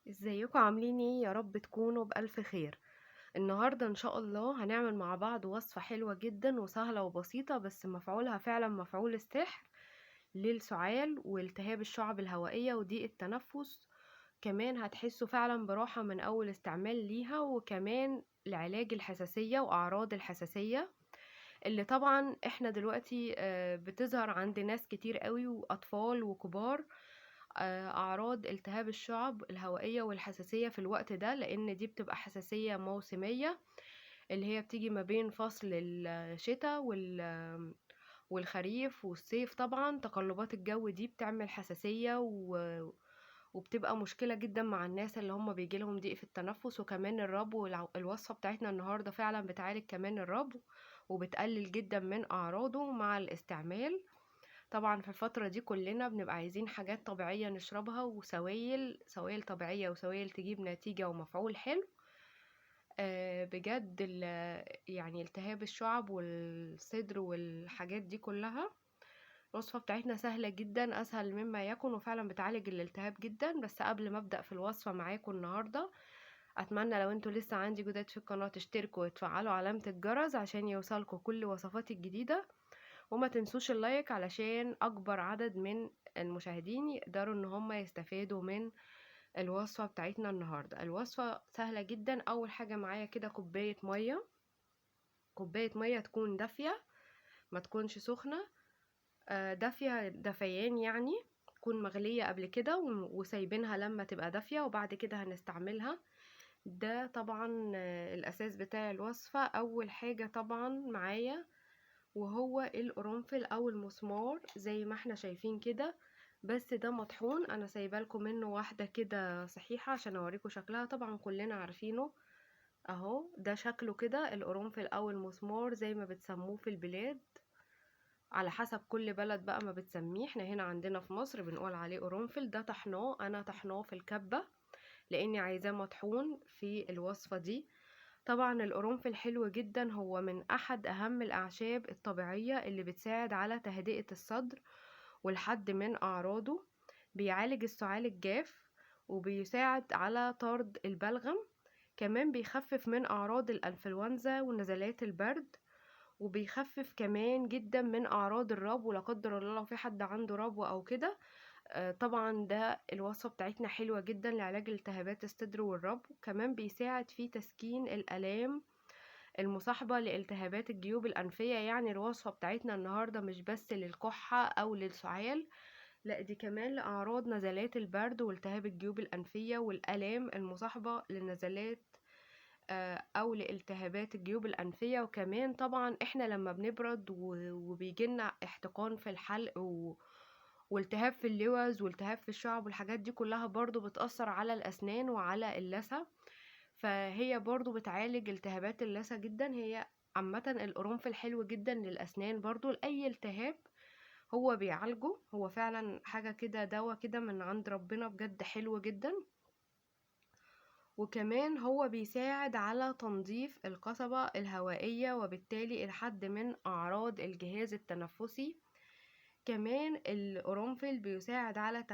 ازيكم عاملين ايه؟ يا رب تكونوا بألف خير. النهاردة ان شاء الله هنعمل مع بعض وصفة حلوة جدا وسهلة وبسيطة، بس مفعولها فعلا مفعول السحر للسعال والتهاب الشعب الهوائية وضيق التنفس. كمان هتحسوا فعلا براحة من اول استعمال ليها، وكمان لعلاج الحساسية واعراض الحساسية اللي طبعا احنا دلوقتي بتظهر عند ناس كتير قوي واطفال وكبار. اعراض التهاب الشعب الهوائية والحساسية في الوقت ده، لان دي بتبقى حساسية موسمية اللي هي بتيجي ما بين فصل الشتاء والخريف والصيف. طبعا تقلبات الجو دي بتعمل حساسية وبتبقى مشكلة جدا مع الناس اللي هم بيجيلهم ضيق في التنفس. وكمان الربو، الوصفة بتاعتنا النهاردة فعلا بتعالج كمان الربو وبتقلل جدا من أعراضه مع الاستعمال. طبعا في الفترة دي كلنا بنبقى عايزين حاجات طبيعية نشربها، سوائل طبيعية وسوائل تجيب نتيجة ومفعول حلو. بجد يعني التهاب الشعب والصدر والحاجات دي كلها. الوصفة بتاعتنا سهلة جدا، أسهل مما يكن، وفعلا بتعالج الالتهاب جدا. بس قبل ما أبدأ في الوصفة معاكم النهاردة، أتمنى لو انتوا لسه عندي جداد في القناة تشتركوا وتفعلوا علامة الجرس عشان يوصلكوا كل وصفاتي الجديدة. وما تنسوش اللايك علشان أكبر عدد من المشاهدين يقدروا ان هم يستفادوا من الوصفة بتاعتنا النهاردة. الوصفة سهلة جدا. أول حاجة معايا كده كوباية مية تكون دافية، ما تكونش سخنة. دافية دفيان يعني، تكون مغلية قبل كده وسايبينها لما تبقى دافية وبعد كده هنستعملها. ده طبعا الأساس بتاع الوصفة. أول حاجة طبعا معايا وهو القرنفل أو المسمار زي ما احنا شايفين كده، بس ده مطحون. انا سايبه لكم منه واحده كده صحيحه عشان اوريكم شكلها، طبعا كلنا عارفينه. اهو ده شكله كده القرنفل او المسمار زي ما بتسموه في البلاد، على حسب كل بلد بقى ما بتسميه. احنا هنا عندنا في مصر بنقول عليه قرنفل. ده طحناه، انا طحناه في الكبة لاني عايزاه مطحون في الوصفة دي. طبعا القرنفل حلو جدا، هو من احد اهم الاعشاب الطبيعية اللي بتساعد على تهدئة الصدر والحد من اعراضه. بيعالج السعال الجاف وبيساعد على طرد البلغم. كمان بيخفف من اعراض الانفلونزا ونزلات البرد، وبيخفف كمان جدا من اعراض الربو لا قدر الله لو في حد عنده ربو او كده. طبعا ده الوصفة بتاعتنا حلوة جدا لعلاج التهابات الصدر والربو. كمان بيساعد في تسكين الآلام المصاحبة لالتهابات الجيوب الأنفية. يعني الوصفة بتاعتنا النهاردة مش بس للكحة أو للسعال، لا دي كمان لأعراض نزلات البرد والتهاب الجيوب الأنفية والآلام المصاحبة للنزلات أو لالتهابات الجيوب الأنفية. وكمان طبعا احنا لما بنبرد وبيجيلنا احتقان في الحلق والتهاب في اللوز والتهاب في الشعب والحاجات دي كلها برضو بتأثر على الأسنان وعلى اللثة، فهي برضو بتعالج التهابات اللثة جدا. هي عامة القرنفل حلو جدا للأسنان برضو لأي التهاب، هو بيعالجه. هو فعلا حاجة كده دوا كده من عند ربنا، بجد حلو جدا. وكمان هو بيساعد على تنظيف القصبة الهوائية وبالتالي الحد من أعراض الجهاز التنفسي. كمان القرنفل بيساعد على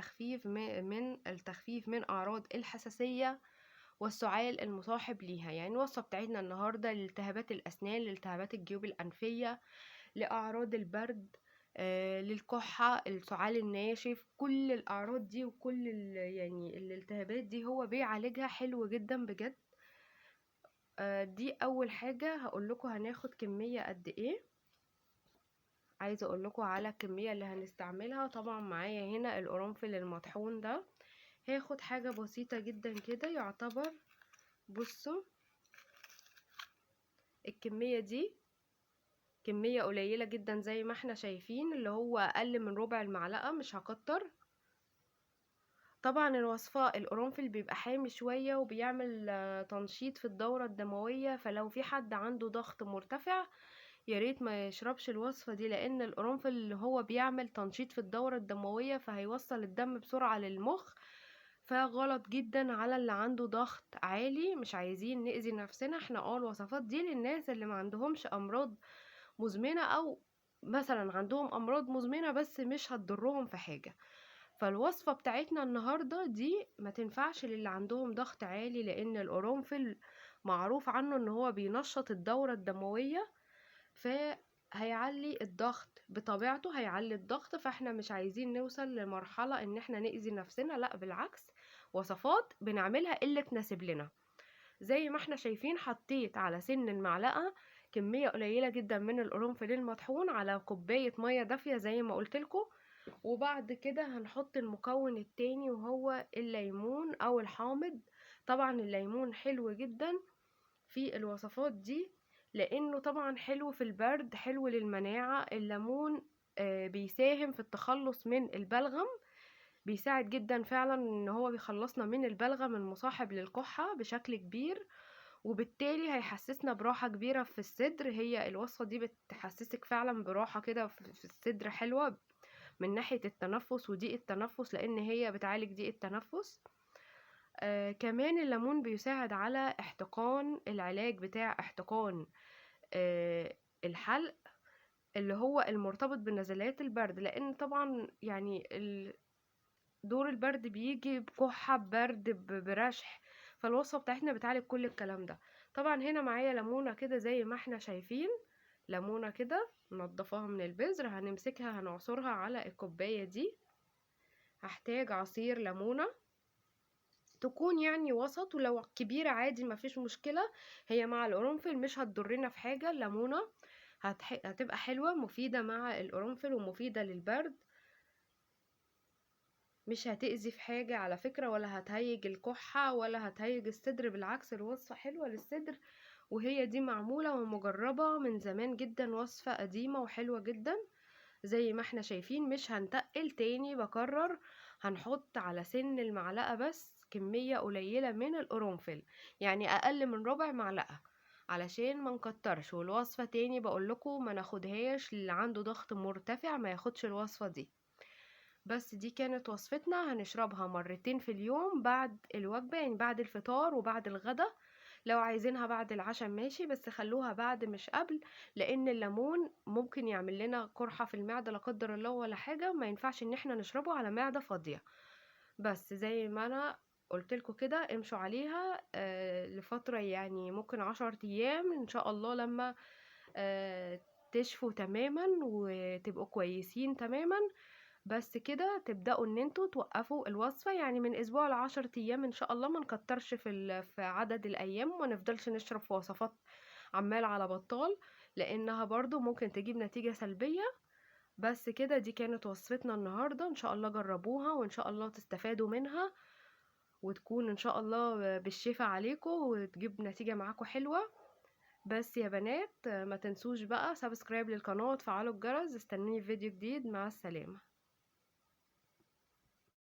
التخفيف من أعراض الحساسية والسعال المصاحب ليها. يعني الوصفة بتاعتنا النهاردة لالتهابات الأسنان، لالتهابات الجيوب الأنفية، لأعراض البرد، للكحة، السعال الناشف، كل الأعراض دي وكل يعني الالتهابات دي هو بيعالجها حلو جدا بجد. دي أول حاجة هقول لكم هناخد كمية قد ايه. عايزة اقول لكم على الكمية اللي هنستعملها. طبعا معايا هنا القرنفل المطحون ده، هاخد حاجة بسيطة جدا كده يعتبر. بصوا الكمية دي كمية قليلة جدا زي ما احنا شايفين، اللي هو اقل من ربع المعلقة، مش هكتر. طبعا الوصفة القرنفل بيبقى حامي شوية وبيعمل تنشيط في الدورة الدموية، فلو في حد عنده ضغط مرتفع ياريت ما يشربش الوصفة دي، لان القرنفل اللي هو بيعمل تنشيط في الدورة الدموية فهيوصل الدم بسرعة للمخ، فغلط جدا على اللي عنده ضغط عالي. مش عايزين نأذي نفسنا. احنا الوصفات دي للناس اللي ما عندهمش امراض مزمنة، او مثلا عندهم امراض مزمنة بس مش هتضرهم في حاجة. فالوصفة بتاعتنا النهاردة دي ما تنفعش للي عندهم ضغط عالي، لان القرنفل معروف عنه ان هو بينشط الدورة الدموية، فهيعلي الضغط بطبيعته، هيعلي الضغط. فاحنا مش عايزين نوصل لمرحلة ان احنا نأذي نفسنا، لا بالعكس، وصفات بنعملها اللي تناسب لنا. زي ما احنا شايفين حطيت على سن المعلقة كمية قليلة جدا من القرنفل المطحون على كوباية مية دافية زي ما قلتلكوا. وبعد كده هنحط المكون التاني وهو الليمون او الحامض. طبعا الليمون حلو جدا في الوصفات دي، لانه طبعا حلو في البرد، حلو للمناعة. الليمون بيساهم في التخلص من البلغم، بيساعد جدا فعلا ان هو بيخلصنا من البلغم المصاحب للكحة بشكل كبير، وبالتالي هيحسسنا براحة كبيرة في الصدر. هي الوصفة دي بتحسسك فعلا براحة كده في الصدر، حلوة من ناحية التنفس وضيق التنفس، لان هي بتعالج ضيق التنفس. كمان الليمون بيساعد على احتقان، العلاج بتاع احتقان الحلق اللي هو المرتبط بنزلات البرد، لان طبعا يعني دور البرد بيجي بكحة، ببرد، برشح. فالوصفة بتاعتنا بتعالج كل الكلام ده. طبعا هنا معايا ليمونة كده زي ما احنا شايفين، ليمونة كده منضفاها من البذر، هنمسكها هنعصرها على الكوباية دي. هحتاج عصير ليمونة تكون يعني وسط، ولو كبيرة عادي مفيش مشكلة، هي مع القرنفل مش هتضرنا في حاجة. الليمونة هتبقى حلوة مفيدة مع القرنفل ومفيدة للبرد، مش هتأذي في حاجة على فكرة، ولا هتهيج الكحة ولا هتهيج الصدر. بالعكس الوصفة حلوة للصدر، وهي دي معمولة ومجربة من زمان جدا، وصفة قديمة وحلوة جدا. زي ما احنا شايفين مش هنتقل تاني، بكرر، هنحط على سن المعلقة بس كمية قليلة من القرنفل، يعني اقل من ربع معلقة، علشان ما نكترش. والوصفة تاني بقول لكم ما ناخدهاش اللي عنده ضغط مرتفع، ما ياخدش الوصفة دي. بس دي كانت وصفتنا، هنشربها مرتين في اليوم بعد الوجبة، يعني بعد الفطار وبعد الغدا. لو عايزينها بعد العشاء ماشي، بس خلوها بعد مش قبل، لان الليمون ممكن يعمل لنا قرحة في المعدة لا قدر الله ولا حاجة، ما ينفعش ان احنا نشربه على معدة فاضية. بس زي ما انا قلت لكم كده امشوا عليها لفترة، يعني ممكن 10 ايام ان شاء الله، لما تشفوا تماما وتبقوا كويسين تماما. بس كده تبدأوا ان انتوا توقفوا الوصفة، يعني من اسبوع ل10 ايام ان شاء الله. ما نكترش في عدد الايام، وما نفضلش نشرب في وصفات عمال على بطال، لانها برضو ممكن تجيب نتيجة سلبية. بس كده دي كانت وصفتنا النهاردة، ان شاء الله جربوها وان شاء الله تستفادوا منها، وتكون ان شاء الله بالشفا عليكم وتجيب نتيجة معاكم حلوة. بس يا بنات ما تنسوش بقى سبسكرايب للقناة وتفعلوا الجرس. استنوني في فيديو جديد، مع السلامة.